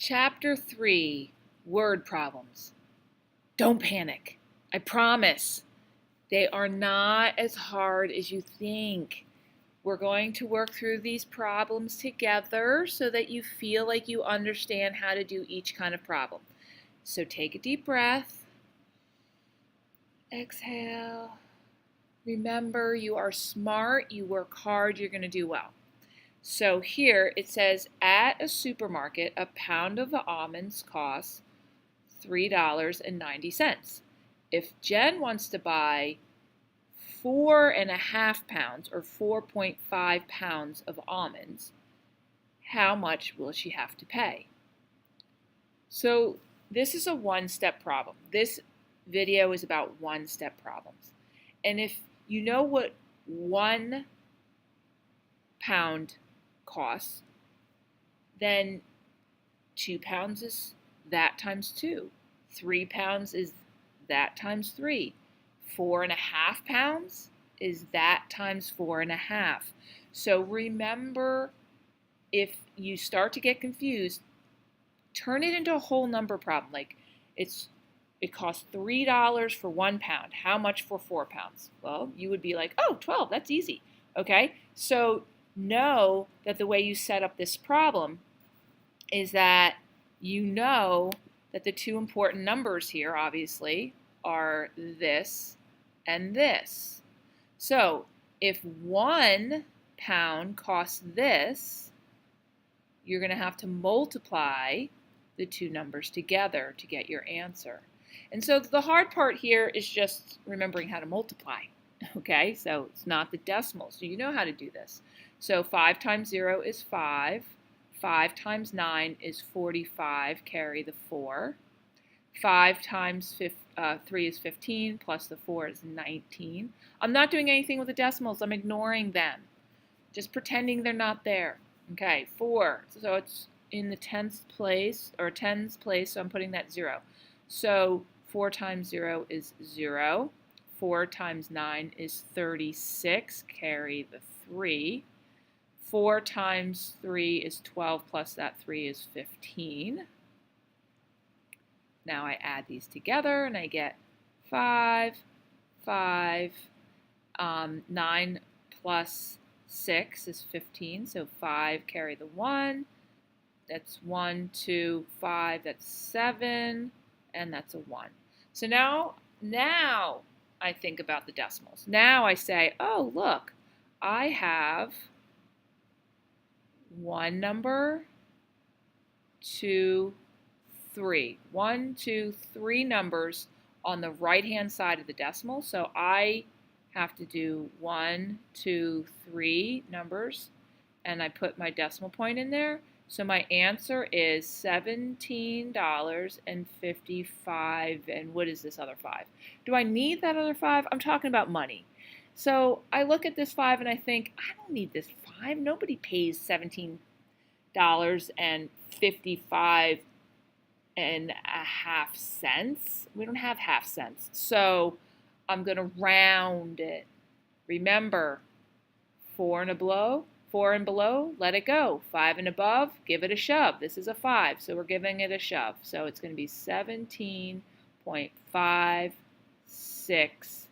Chapter 3, Word Problems. Don't panic. I promise. They are not as hard as you think. We're going to work through these problems together so that you feel like you understand how to do each kind of problem. So take a deep breath. Exhale. Remember, you are smart, you work hard, you're going to do well. So here it says, at a supermarket, a pound of almonds costs $3.90. If Jen wants to buy 4.5 pounds or 4.5 pounds of almonds, how much will she have to pay? So this is a one-step problem. This video is about one-step problems. And if you know what 1 pound costs, then 2 pounds is that times 2. 3 pounds is that times 3. 4.5 pounds is that times 4.5. So remember, if you start to get confused, turn it into a whole number problem. Like it costs $3 for 1 pound. How much for 4 pounds? Well, you would be like, oh, 12, that's easy. Okay, so know that the way you set up this problem is that you know that the two important numbers here, obviously, are this and this. So if 1 pound costs this, you're going to have to multiply the two numbers together to get your answer. And so the hard part here is just remembering how to multiply. Okay, so it's not the decimals. So you know how to do this. So 5 times 0 is 5. 5 times 9 is 45, carry the 4. 5 times 3 is 15, plus the 4 is 19. I'm not doing anything with the decimals. I'm ignoring them. Just pretending they're not there. Okay, 4. So it's in the 10th place, or 10's place, so I'm putting that 0. So 4 times 0 is 0. 4 times 9 is 36, carry the 3. 4 times 3 is 12, plus that 3 is 15. Now I add these together and I get 5, 5, 9 plus 6 is 15, so 5, carry the 1. That's 1, 2, 5, that's 7, and that's a 1. So now I think about the decimals. Now I say, oh, look, I have 1 number, 2, 3. 1, 2, 3 numbers on the right-hand side of the decimal. So I have to do 1, 2, 3 numbers, and I put my decimal point in there. So my answer is $17.55. And what is this other 5? Do I need that other 5? I'm talking about money. So I look at this 5 and I think, I don't need this 5. Nobody pays $17.55. We don't have half cents. So I'm going to round it. Remember, 4 and below, let it go. 5 and above, give it a shove. This is a 5, so we're giving it a shove. So it's going to be 17.56.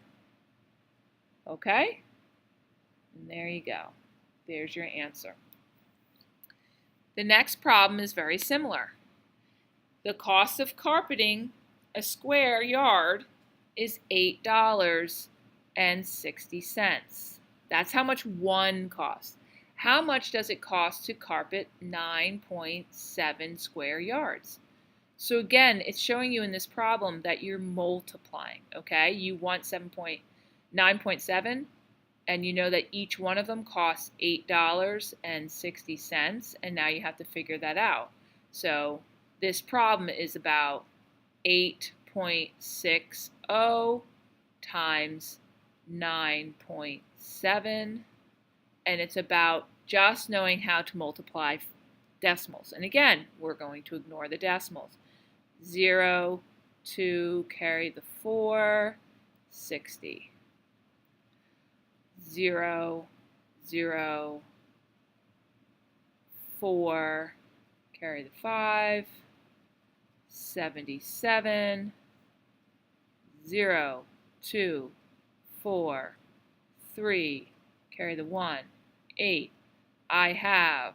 Okay? And there you go. There's your answer. The next problem is very similar. The cost of carpeting a square yard is $8.60. That's how much 1 costs. How much does it cost to carpet 9.7 square yards? So again, it's showing you in this problem that you're multiplying, okay? You want 9.7, and you know that each one of them costs $8.60, and now you have to figure that out. So this problem is about 8.60 times 9.7, and it's about just knowing how to multiply decimals. And again, we're going to ignore the decimals. 0, 2, carry the 4, 60. 0, 0, 4, carry the 5, 77, 0, 2, 4, 3, carry the 1, 8. I have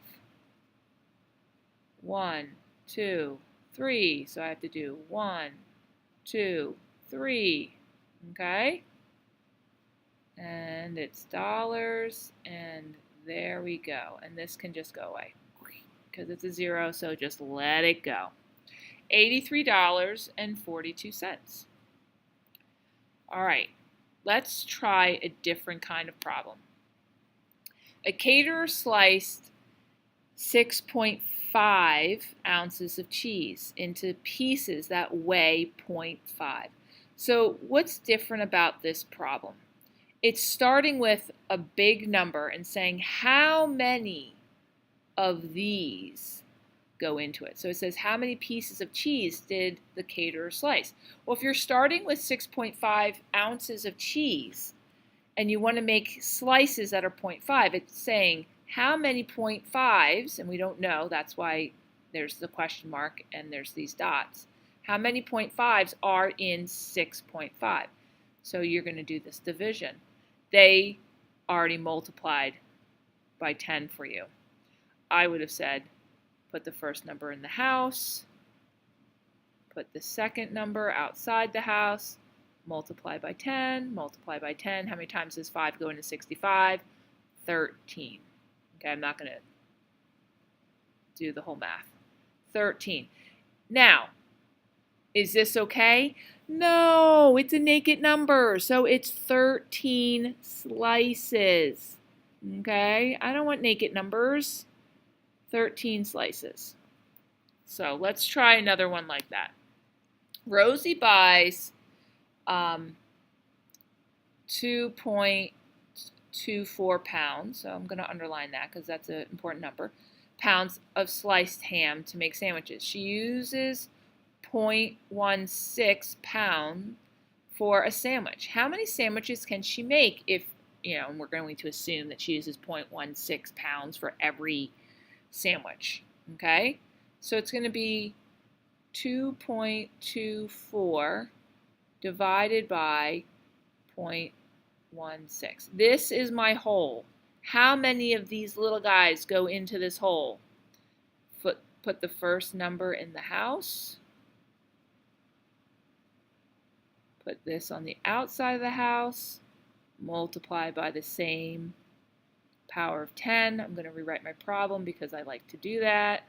1, 2, 3. So I have to do 1, 2, 3. Okay? And it's dollars, and there we go. And this can just go away because it's a 0, so just let it go. $83.42. All right, let's try a different kind of problem. A caterer sliced 6.5 ounces of cheese into pieces that weigh 0.5. So what's different about this problem? It's starting with a big number and saying how many of these go into it. So it says how many pieces of cheese did the caterer slice? Well, if you're starting with 6.5 ounces of cheese and you want to make slices that are 0.5, it's saying how many 0.5s, and we don't know, that's why there's the question mark and there's these dots. How many 0.5s are in 6.5? So you're going to do this division. They already multiplied by 10 for you. I would have said put the first number in the house, put the second number outside the house, multiply by 10, multiply by 10. How many times does 5 go into 65? 13. Okay, I'm not going to do the whole math. 13. Now, is this okay? No, it's a naked number, so it's 13 slices. Okay, I don't want naked numbers. 13 slices. So let's try another one like that. Rosie buys 2.24 pounds, so I'm going to underline that because that's an important number, pounds of sliced ham to make sandwiches. She uses 0.16 pounds for a sandwich. How many sandwiches can she make if, and we're going to assume that she uses 0.16 pounds for every sandwich, okay? So it's going to be 2.24 divided by 0.16. This is my hole. How many of these little guys go into this hole? Put the first number in the house. Put this on the outside of the house. Multiply by the same power of 10. I'm going to rewrite my problem because I like to do that.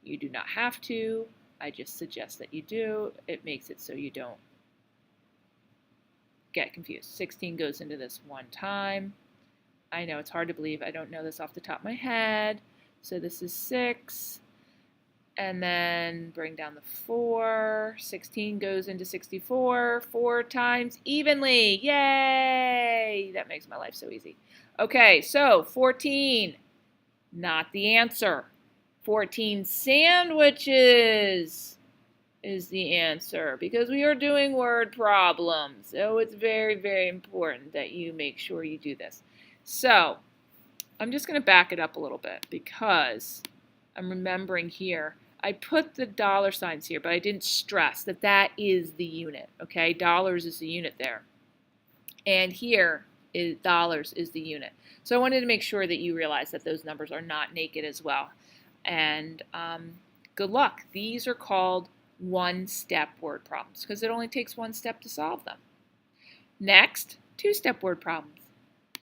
You do not have to. I just suggest that you do. It makes it so you don't get confused. 16 goes into this one time. I know it's hard to believe. I don't know this off the top of my head. So this is 6. And then bring down the 4. 16 goes into 64 4 times evenly. Yay! That makes my life so easy. Okay, so 14, not the answer. 14 sandwiches is the answer because we are doing word problems. So it's very, very important that you make sure you do this. So I'm just going to back it up a little bit because I'm remembering here. I put the dollar signs here, but I didn't stress that that is the unit, okay? Dollars is the unit there. And here is dollars is the unit. So I wanted to make sure that you realize that those numbers are not naked as well. And good luck. These are called one-step word problems because it only takes one step to solve them. Next, two-step word problems.